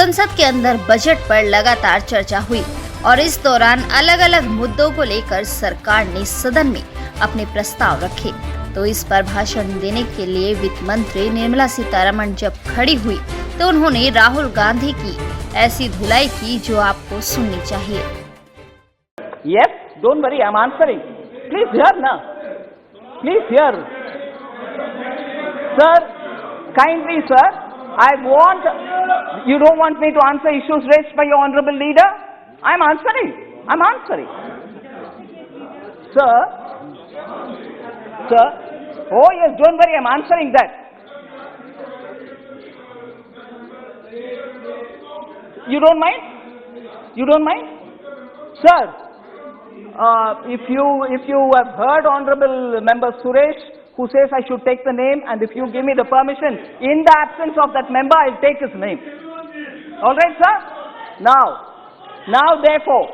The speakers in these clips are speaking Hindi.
संसद के अंदर बजट पर लगातार चर्चा हुई और इस दौरान अलग अलग मुद्दों को लेकर सरकार ने सदन में अपने प्रस्ताव रखे। तो इस पर भाषण देने के लिए वित्त मंत्री निर्मला सीतारमण जब खड़ी हुई तो उन्होंने राहुल गांधी की ऐसी धुलाई की जो आपको सुननी चाहिए। Yes, don't worry, I'm answering. Please hear now. Please hear. Sir, kindly sir, you don't want me to answer issues raised by your honorable leader? I'm answering. Sir, oh yes, don't worry, I'm answering that. You don't mind? Sir, if you have heard Honorable Member Suresh, who says I should take the name, and if you give me the permission, in the absence of that member, I'll take his name. All right, sir? Now, therefore,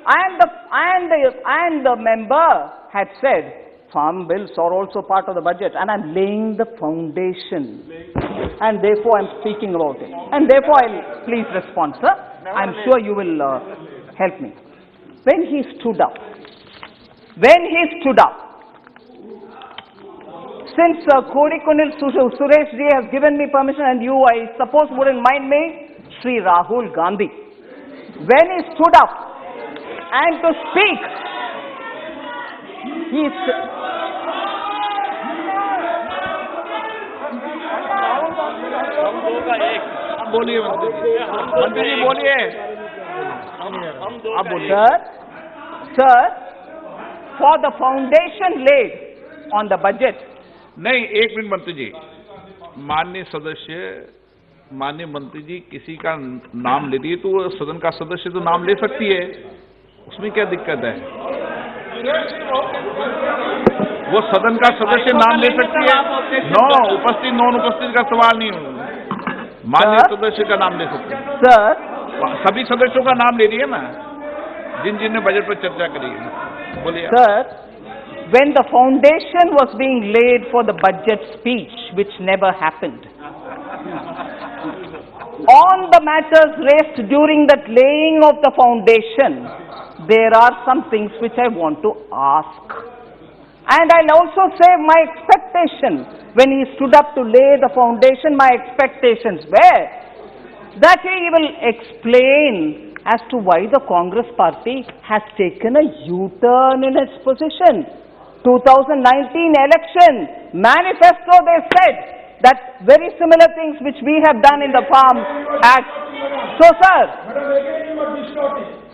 and the member had said, farm bills are also part of the budget, and I'm laying the foundation, and therefore I'm speaking about it, and therefore I'll please respond, sir. I'm sure you will help me. When he stood up, since Kodikunil Suresh ji has given me permission, and you, I suppose, wouldn't mind me, Sri Rahul Gandhi, when he stood up and to speak, he बोलिए मंत्री जी बोलिए आप बोलिए sir, for the foundation laid on the budget. नहीं, एक मिनट मंत्री जी, माननीय मंत्री जी किसी का नाम ले दिए तो सदन का सदस्य तो नाम ले सकती है, उसमें क्या दिक्कत है? वो सदन का सदस्य नाम ले सकती है। उपस्थित नॉन उपस्थित का सवाल नहीं, माननीय सदस्य का नाम ले सकते हैं। सर, सभी सदस्यों का नाम ले रही है ना, जिन ने बजट पर चर्चा करी है। बोलिए sir, when the foundation was being laid for the budget speech, which never happened, on the matters raised during that laying of the foundation, there are some things which I want to ask. And I'll also say my expectation, when he stood up to lay the foundation, my expectations were that he will explain as to why the Congress party has taken a U-turn in its position. 2019 election manifesto, they said that very similar things which we have done in the Farm Act. So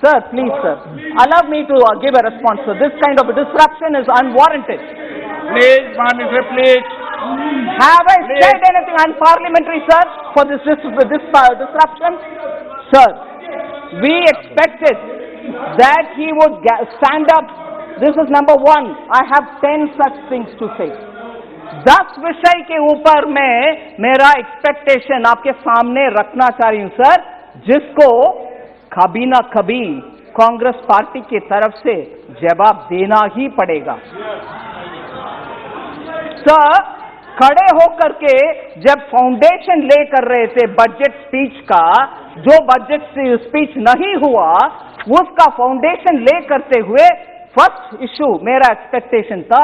sir, please sir, allow me to give a response. So this kind of a disruption is unwarranted. Please, Manager, please. Have I said anything unparliamentary, sir, for this disruption? Sir, we expected that he would stand up. This is number one. I have 10 such things to say. 10 विषय के ऊपर मैं मेरा एक्सपेक्टेशन आपके सामने रखना चाह रही हूं सर, जिसको कभी ना कभी कांग्रेस पार्टी की तरफ से जवाब देना ही पड़ेगा। सर, खड़े होकर के जब फाउंडेशन ले कर रहे थे बजट स्पीच का, जो बजट स्पीच नहीं हुआ, उसका फाउंडेशन ले करते हुए फर्स्ट इशू मेरा एक्सपेक्टेशन था,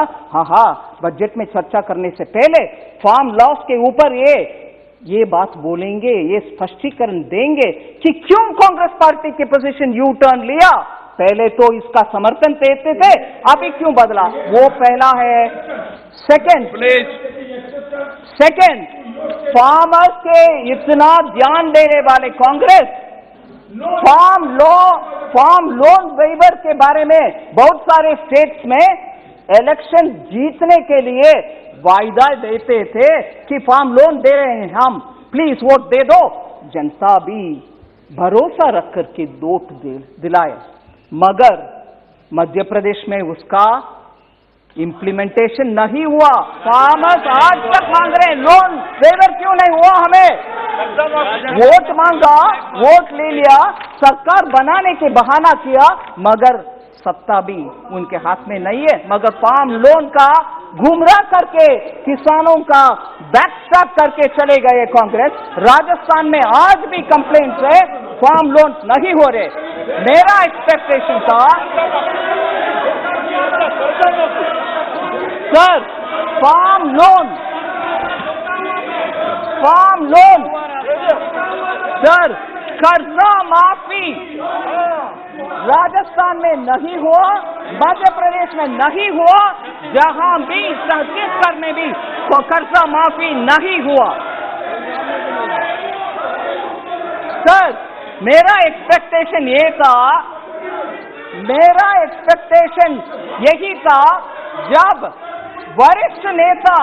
बजट में चर्चा करने से पहले फार्म लॉस के ऊपर ये बात बोलेंगे, ये स्पष्टीकरण देंगे कि क्यों कांग्रेस पार्टी की पोजीशन यू टर्न लिया। पहले तो इसका समर्थन देते थे, अभी क्यों बदला, वो पहला है। सेकंड, फार्मर्स के इतना ध्यान देने वाले कांग्रेस फार्म लोन वेवर के बारे में बहुत सारे स्टेट्स में इलेक्शन जीतने के लिए वायदा देते थे कि फार्म लोन दे रहे हैं हम, प्लीज वोट दे दो। जनता भी भरोसा रख करके वोट दिलाए, मगर मध्य प्रदेश में उसका इम्प्लीमेंटेशन नहीं हुआ। फार्मर्स आज तक मांग रहे हैं लोन वेवर, क्यों नहीं हुआ? हमें वोट मांगा, वोट ले लिया, सरकार बनाने के बहाना किया, मगर सत्ता भी उनके हाथ में नहीं है। मगर फार्म लोन का गुमराह करके किसानों का बैकस्टैप करके चले गए कांग्रेस। राजस्थान में आज भी कंप्लेंट्स है, फार्म लोन नहीं हो रहे। मेरा एक्सपेक्टेशन था सर, फार्म लोन सर, कर्जा माफी राजस्थान में नहीं हुआ, मध्य प्रदेश में नहीं हुआ, जहां भी छत्तीसगढ़ में भी तो कर्जा माफी नहीं हुआ। सर, मेरा एक्सपेक्टेशन यही था जब वरिष्ठ नेता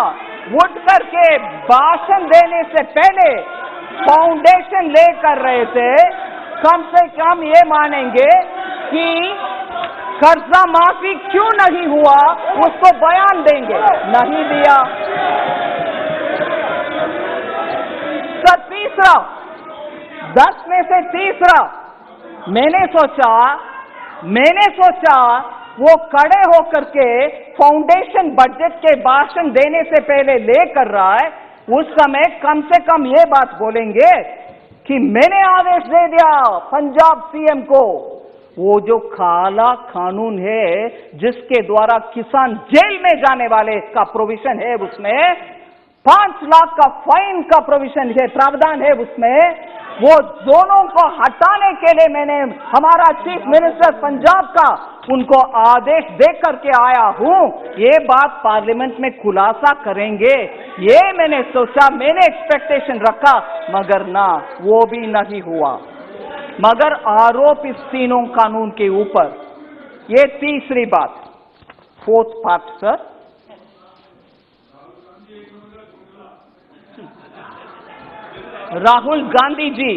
उठ करके भाषण देने से पहले फाउंडेशन ले कर रहे थे, कम से कम ये मानेंगे कि कर्जा माफी क्यों नहीं हुआ, उसको बयान देंगे। नहीं दिया। सर, तीसरा 10 में से तीसरा मैंने सोचा वो खड़े होकर के फाउंडेशन बजट के भाषण देने से पहले ले कर रहा है, उस समय कम से कम ये बात बोलेंगे कि मैंने आदेश दे दिया पंजाब सीएम को, वो जो काला कानून है जिसके द्वारा किसान जेल में जाने वाले का प्रोविजन है, उसमें 5 लाख का फाइन का प्रोविजन है, प्रावधान है उसमें, वो दोनों को हटाने के लिए मैंने हमारा चीफ मिनिस्टर पंजाब का उनको आदेश दे करके आया हूं। ये बात पार्लियामेंट में खुलासा करेंगे, ये मैंने सोचा, मैंने एक्सपेक्टेशन रखा, मगर ना, वो भी नहीं हुआ। मगर आरोप इस तीनों कानून के ऊपर। ये तीसरी बात, 4th part sir, Rahul Gandhi ji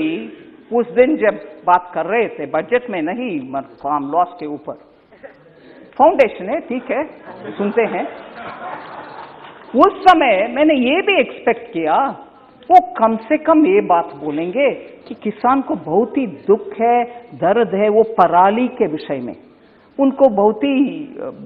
उस दिन जब बात कर रहे थे बजट में नहीं, फार्म लॉस के ऊपर, फाउंडेशन है, ठीक है, सुनते हैं, उस समय मैंने ये भी एक्सपेक्ट किया वो कम से कम ये बात बोलेंगे कि किसान को बहुत ही दुख है, दर्द है, वो पराली के विषय में उनको बहुत ही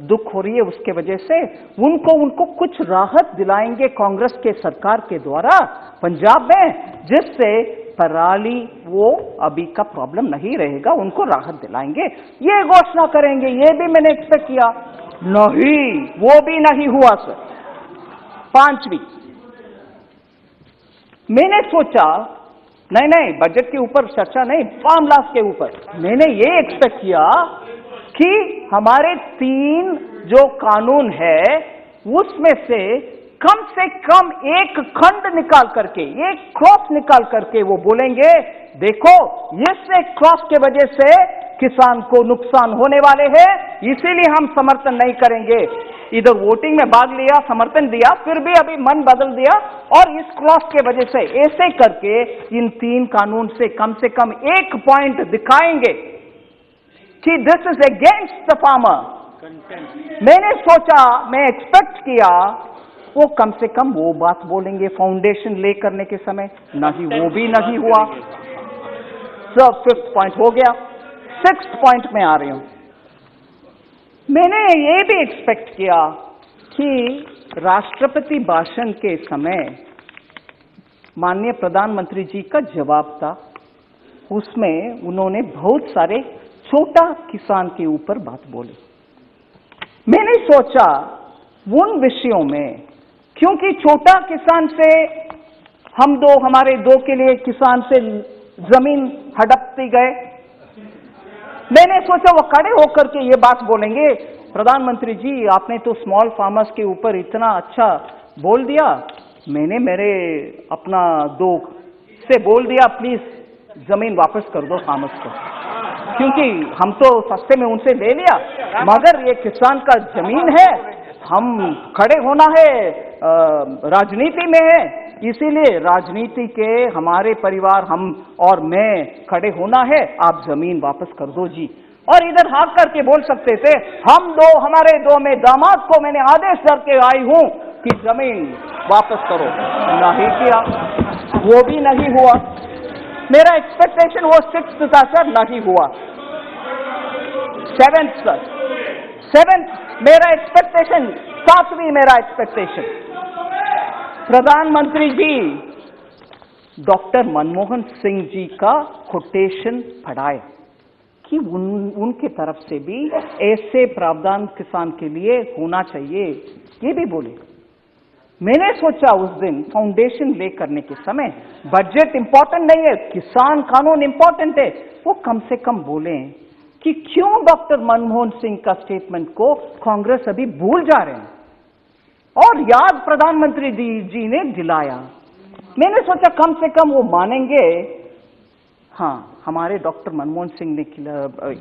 दुख हो रही है, उसके वजह से उनको कुछ राहत दिलाएंगे कांग्रेस के सरकार के द्वारा पंजाब में, जिससे पराली वो अभी का प्रॉब्लम नहीं रहेगा, उनको राहत दिलाएंगे, ये घोषणा करेंगे। ये भी मैंने एक्सपेक्ट किया, नहीं, वो भी नहीं हुआ सर। 5वीं, मैंने सोचा नहीं, बजट के ऊपर चर्चा नहीं, फार्म लॉस के ऊपर मैंने ये एक्सपेक्ट किया कि हमारे 3 जो कानून है उसमें से कम एक खंड निकाल करके, एक क्रॉस निकाल करके वो बोलेंगे देखो इस क्रॉस के वजह से किसान को नुकसान होने वाले हैं, इसीलिए हम समर्थन नहीं करेंगे। इधर वोटिंग में भाग लिया, समर्थन दिया, फिर भी अभी मन बदल दिया और इस क्रॉस के वजह से ऐसे करके इन 3 कानून से कम एक पॉइंट दिखाएंगे कि this is against the farmer. मैंने सोचा, मैं एक्सपेक्ट किया वो कम से कम वो बात बोलेंगे फाउंडेशन ले करने के समय, नहीं, वो भी नहीं हुआ। सब 5th पॉइंट हो गया। 6th पॉइंट में आ रही हूं। मैंने ये भी एक्सपेक्ट किया कि राष्ट्रपति भाषण के समय माननीय प्रधानमंत्री जी का जवाब था, उसमें उन्होंने बहुत सारे छोटा किसान के ऊपर बात बोली। मैंने सोचा उन विषयों में, क्योंकि छोटा किसान से हमारे दो के लिए किसान से जमीन हड़पती गए, मैंने सोचा वो खड़े होकर के ये बात बोलेंगे, प्रधानमंत्री जी आपने तो स्मॉल फार्मर्स के ऊपर इतना अच्छा बोल दिया, मैंने मेरे अपना 2 से बोल दिया प्लीज जमीन वापस कर दो फार्मर्स को, क्योंकि हम तो सस्ते में उनसे ले लिया, मगर ये किसान का जमीन है, हम खड़े होना है, राजनीति में है, इसीलिए राजनीति के हमारे परिवार हम और मैं खड़े होना है, आप जमीन वापस कर दो जी। और इधर हाँक करके बोल सकते थे हमारे 2 में दामाद को मैंने आदेश करके आई हूं कि जमीन वापस करो, नहीं किया, वो भी नहीं हुआ। मेरा एक्सपेक्टेशन वो 6th था सर, नहीं हुआ। 7th सर, 7th मेरा एक्सपेक्टेशन सातवीं मेरा एक्सपेक्टेशन, प्रधानमंत्री जी डॉक्टर मनमोहन सिंह जी का कोटेशन पढ़ाया कि उनके तरफ से भी ऐसे प्रावधान किसान के लिए होना चाहिए, ये भी बोले। मैंने सोचा उस दिन फाउंडेशन ले करने के समय बजट इंपॉर्टेंट नहीं है, किसान कानून इंपॉर्टेंट है, वो कम से कम बोले कि क्यों डॉक्टर मनमोहन सिंह का स्टेटमेंट को कांग्रेस अभी भूल जा रहे हैं, और याद प्रधानमंत्री जी ने दिलाया। मैंने सोचा कम से कम वो मानेंगे, हाँ हमारे डॉक्टर मनमोहन सिंह ने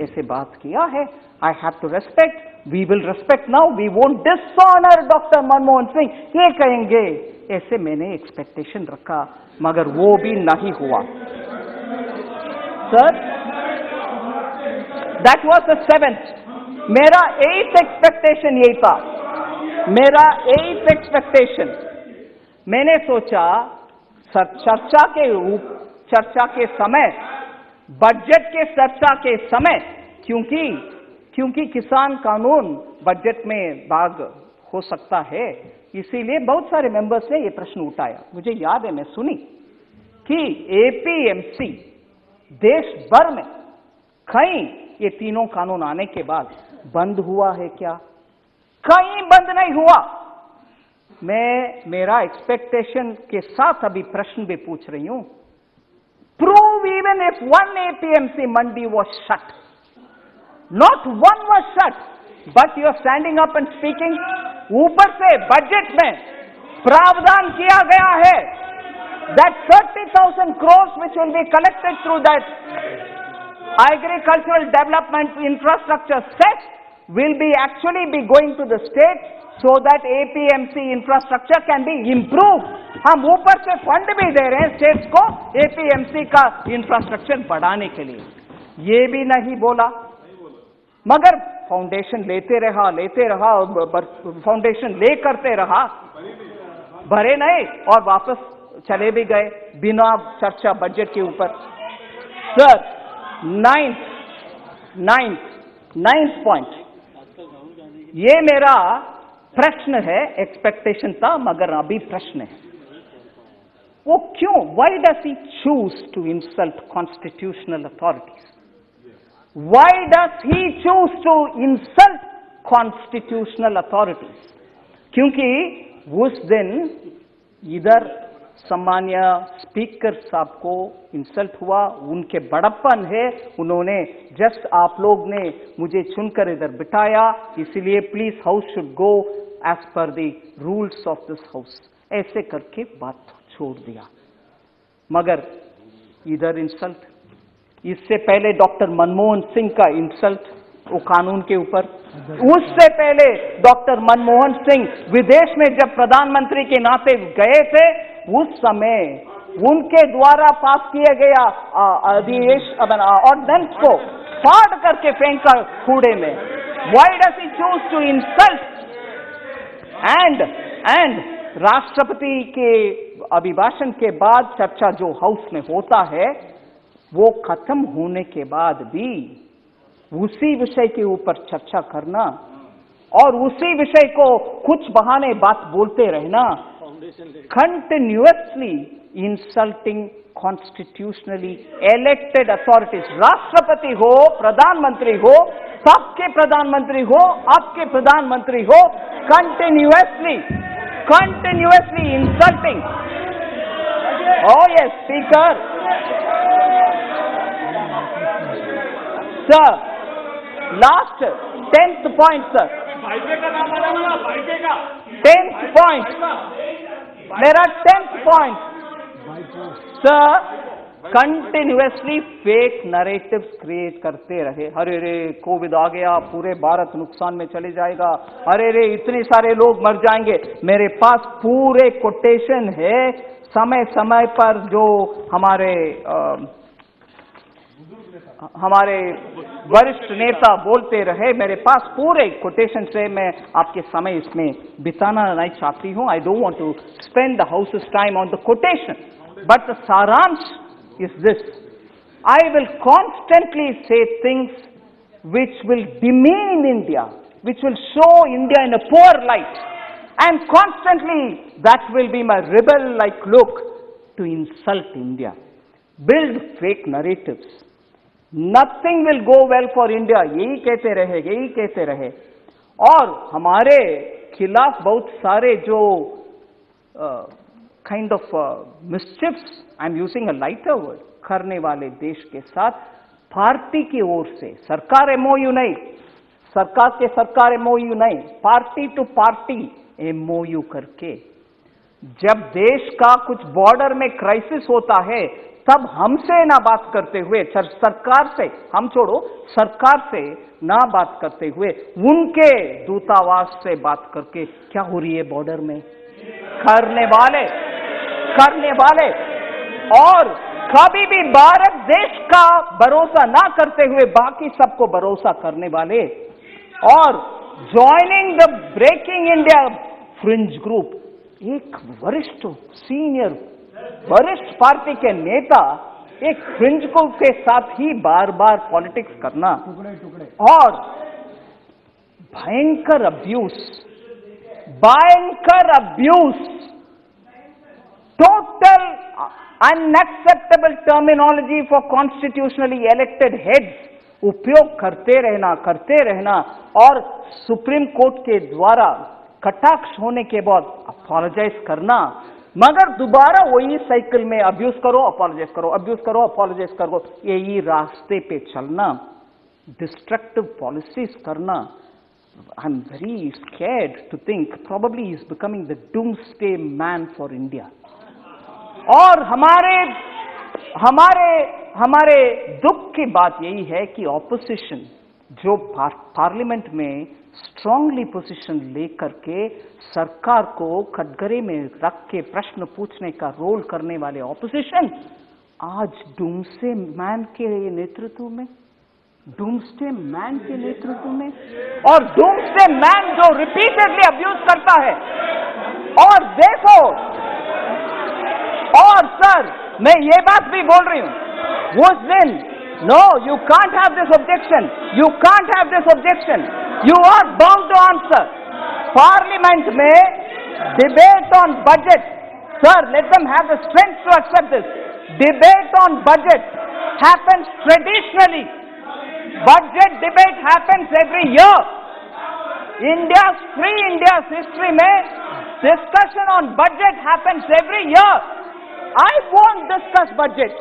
ऐसे बात किया है, I have to respect, we will respect now, we won't dishonour doctor Manmohan Singh, ये कहेंगे, ऐसे मैंने एक्सपेक्टेशन रखा, मगर वो भी नहीं हुआ। Sir that was the 7th, मेरा 8th एक्सपेक्टेशन यही था, मेरा 8th एक्सपेक्टेशन। मैंने सोचा चर्चा के समय, बजट के चर्चा के समय, क्योंकि किसान कानून बजट में भाग हो सकता है, इसीलिए बहुत सारे मेंबर्स ने ये प्रश्न उठाया। मुझे याद है मैं सुनी कि एपीएमसी देश भर में कहीं ये तीनों कानून आने के बाद बंद हुआ है क्या? कहीं बंद नहीं हुआ। मैं मेरा एक्सपेक्टेशन के साथ अभी प्रश्न भी पूछ रही हूं, prove even if one APMC mandi was shut, not one was shut, but you are standing up and speaking. ऊपर से बजट में प्रावधान किया गया है that 30,000 crores which will be collected through that agricultural development infrastructure set will be actually be going to the state so that APMC infrastructure can be improved. हम ऊपर से फंड भी दे रहे हैं स्टेट्स को APMC का इंफ्रास्ट्रक्चर बढ़ाने के लिए, ये भी नहीं बोला। मगर फाउंडेशन लेते रहा, फाउंडेशन ले करते रहा, भरे नहीं और वापस चले भी गए बिना चर्चा बजट के ऊपर। सर 9th पॉइंट, ये मेरा प्रश्न है, एक्सपेक्टेशन था मगर अभी प्रश्न है, वो क्यों, why does he choose to insult constitutional authorities? Why does he choose to insult constitutional authorities? क्योंकि उस दिन इधर सम्मान्य स्पीकर साहब को इंसल्ट हुआ, उनके बड़प्पन है, उन्होंने जस्ट आप लोग ने मुझे चुनकर इधर बिठाया, इसलिए please house should go as per the rules of this house, ऐसे करके बात छोड़ दिया। मगर इधर इंसल्ट, इससे पहले डॉक्टर मनमोहन सिंह का इंसल्ट वो कानून के ऊपर, उससे पहले डॉक्टर मनमोहन सिंह विदेश में जब प्रधानमंत्री के नाते गए थे, उस समय उनके द्वारा पास किया गया ऑर्डिनेंस को फाड़ करके फेंका कूड़े में। Why does he choose to insult? And राष्ट्रपति के अभिभाषण के बाद चर्चा जो हाउस में होता है, वो खत्म होने के बाद भी उसी विषय के ऊपर चर्चा करना और उसी विषय को कुछ बहाने बात बोलते रहना, continuously insulting constitutionally elected authorities, राष्ट्रपति हो, प्रधानमंत्री हो, सबके प्रधानमंत्री हो, आपके प्रधानमंत्री हो, continuously insulting. Oh yes, Speaker. Sir, last 10th point, sir. 10th point. मेरा 10th point. Sir, continuously fake narratives create करते रहे। अरे रे कोविड आ गया, पूरे भारत नुकसान में चले जाएगा, अरे रे इतने सारे लोग मर जाएंगे। मेरे पास पूरे कोटेशन है, समय समय पर जो हमारे वरिष्ठ नेता बोलते रहे, मेरे पास पूरे कोटेशन से, मैं आपके समय इसमें बिताना नहीं चाहती हूं। I don't want to spend the houses time on the quotation, but the सारांश is this: I will constantly say things which will demean India, which will show India in a poor light. and constantly that will be my rebel-like look to insult India, build fake narratives. Nothing will go well for India. यही कहते रहे और हमारे खिलाफ बहुत सारे जो kind of mischiefs, I'm using a lighter word, करने वाले देश के साथ पार्टी की ओर से, सरकार MOU नहीं, सरकार MOU नहीं, पार्टी टू पार्टी MOU करके, जब देश का कुछ बॉर्डर में क्राइसिस होता है तब हमसे ना बात करते हुए, सरकार से, हम छोड़ो, सरकार से ना बात करते हुए उनके दूतावास से बात करके क्या हो रही है बॉर्डर में, करने वाले और कभी भी भारत देश का भरोसा ना करते हुए बाकी सबको भरोसा करने वाले और joining the breaking India fringe group, एक वरिष्ठ पार्टी के नेता एक फ्रिंज ग्रुप के साथ ही बार बार पॉलिटिक्स करना और भयंकर abuse, total unacceptable terminology for constitutionally elected heads उपयोग करते रहना और सुप्रीम कोर्ट के द्वारा कटाक्ष होने के बाद अपोलोजाइज करना, मगर दोबारा वही साइकिल में अब्यूज करो, अपोलोजाइज करो, यही रास्ते पे चलना, डिस्ट्रक्टिव पॉलिसीज करना. I am very scared to think probably he is becoming the doomsday man for India. और हमारे दुख की बात यही है कि ऑपोजिशन जो पार्लियामेंट में स्ट्रांगली पोजीशन लेकर के सरकार को कटघरे में रख के प्रश्न पूछने का रोल करने वाले ऑपोजिशन आज डूम्सडे मैन के नेतृत्व में और डूम्सडे मैन जो रिपीटेडली अब्यूज करता है. और देखो, और सर मैं ये बात भी बोल रही हूं उस दिन, no you can't have this objection, you are bound to answer. Parliament में debate on budget, sir, let them have the strength to accept this. Debate on budget happens traditionally. Budget debate happens every year. India's history में discussion on budget happens every year. I won't discuss budget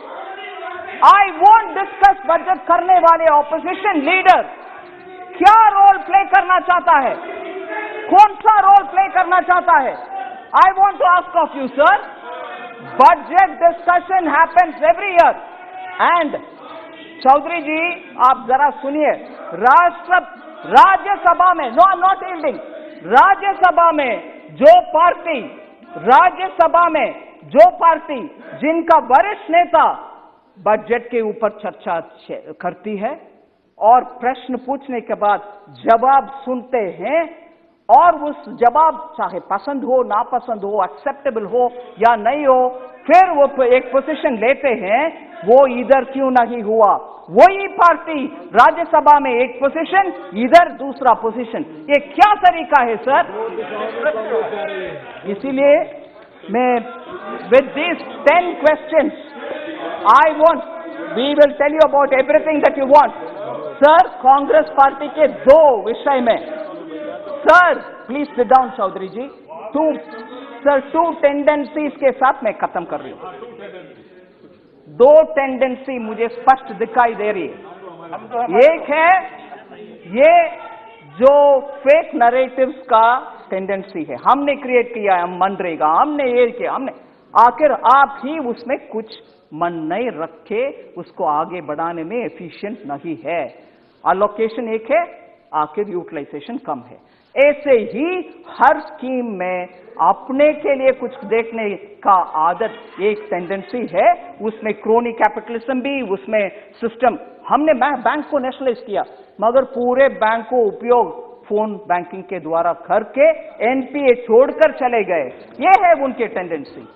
करने वाले opposition leader क्या रोल प्ले करना चाहता है, कौन सा रोल प्ले करना चाहता है. I want to ask of you sir, budget discussion happens every year and Chaudhary ji आप जरा सुनिए, राज्यसभा में, no I am not yielding, Rajya Sabha में जो पार्टी जिनका वरिष्ठ नेता बजट के ऊपर चर्चा करती है और प्रश्न पूछने के बाद जवाब सुनते हैं और उस जवाब चाहे पसंद हो, नापसंद हो, एक्सेप्टेबल हो या नहीं हो, फिर वो एक पोजीशन लेते हैं, वो इधर क्यों नहीं हुआ. वही पार्टी राज्यसभा में एक पोजीशन, इधर दूसरा पोजीशन, ये क्या तरीका है सर. इसीलिए मैं with this 10 questions we will tell you about everything that you want. Sir, Congress party के 2 विषय में, sir please sit down Chaudhary ji, 2 tendencies के साथ मैं खत्म कर रही हूं. 2 टेंडेंसी मुझे स्पष्ट दिखाई दे रही है. एक है ये जो फेक नरेटिव्स का टेंडेंसी है, हमने क्रिएट किया है, हम मनरेगा, हमने ये किया, हमने, आखिर आप ही उसमें कुछ मन नहीं रखे, उसको आगे बढ़ाने में एफिशिएंट नहीं है. अलोकेशन एक है, आखिर यूटिलाइजेशन कम है. ऐसे ही हर स्कीम में अपने के लिए कुछ देखने का आदत एक टेंडेंसी है, उसमें क्रोनी कैपिटलिज्म भी, उसमें सिस्टम. हमने बैंक को नेशनलाइज किया, मगर पूरे बैंक को उपयोग फोन बैंकिंग के द्वारा करके एनपीए छोड़कर चले गए. ये है उनके tendency.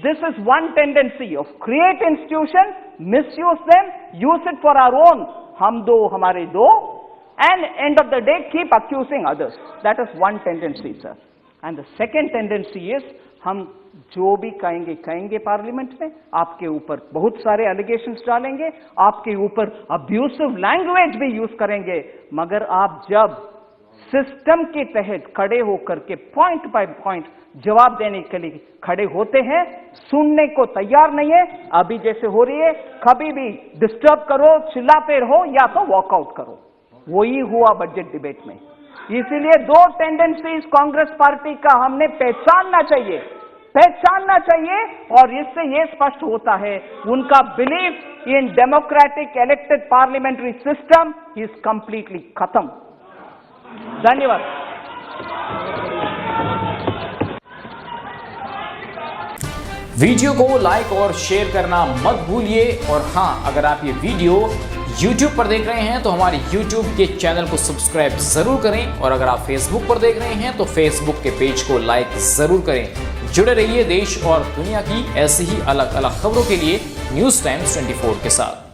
This is one tendency of create institution, misuse them, use it for our own, हम दो हमारे दो, and end of the day keep accusing others. That is one tendency, sir. And the second tendency is हम जो भी कहेंगे पार्लियामेंट में, आपके ऊपर बहुत सारे एलिगेशंस डालेंगे, आपके ऊपर अब्यूसिव लैंग्वेज भी यूज करेंगे, मगर आप जब सिस्टम के तहत खड़े होकर के पॉइंट बाय पॉइंट जवाब देने के लिए खड़े होते हैं, सुनने को तैयार नहीं है, अभी जैसे हो रही है, कभी भी डिस्टर्ब करो, चिल्लाते रहो या तो वॉकआउट करो। वही हुआ बजट डिबेट में। इसीलिए दो टेंडेंसीज कांग्रेस पार्टी का हमने पहचानना चाहिए और इससे यह स्पष्ट होता है उनका belief in democratic elected parliamentary system is completely खत्म। धन्यवाद। वीडियो को लाइक और शेयर करना मत भूलिए। और हां, अगर आप ये वीडियो YouTube पर देख रहे हैं तो हमारे YouTube के चैनल को सब्सक्राइब जरूर करें, और अगर आप Facebook पर देख रहे हैं तो Facebook के पेज को लाइक जरूर करें। जुड़े रहिए देश और दुनिया की ऐसी ही अलग अलग खबरों के लिए न्यूज़ टाइम्स 24 के साथ।